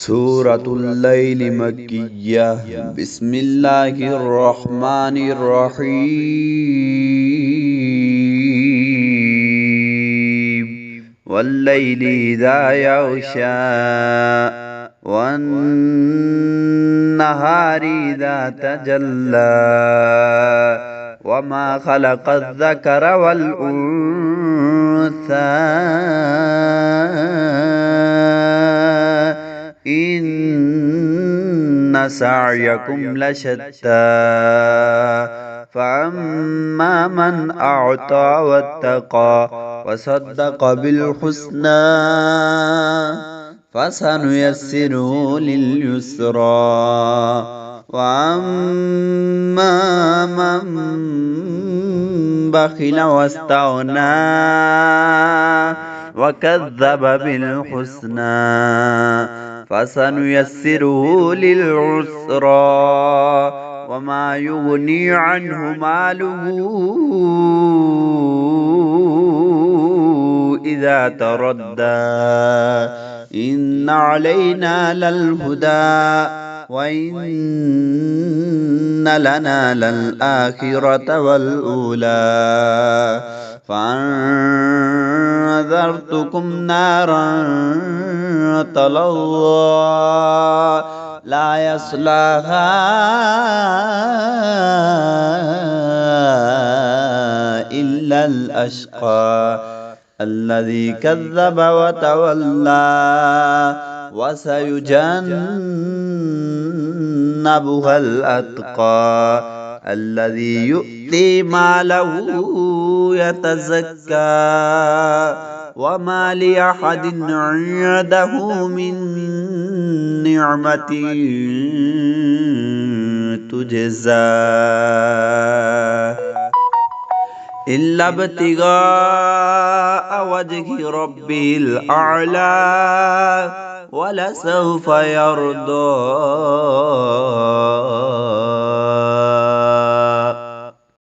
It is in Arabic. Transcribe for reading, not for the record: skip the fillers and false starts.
سورة الليل مكية. بسم الله الرحمن الرحيم. والليل إذا يغشى والنهار إذا تجلى وما خلق الذكر والأنثى إن سعيكم لشتى فأما من أعطى واتقى وصدق بالحسنى فسنيسره لليسرى وأما من بخل واستغنى وكذب بالحسنى فسنيسره للعسرى وما يغني عنه ماله إذا تردى إن علينا للهدى وإن لنا للآخرة والأولى فأنذرتكم نارا تلظى لا يصلاها إلا الأشقى الذي كذب وتولى وسيجنبها الأتقى الذي يؤتي ماله يتزكى وما لأحد عنده من نعمة تجزى إلا ابتغاء وجه ربه الأعلى ولسوف يرضى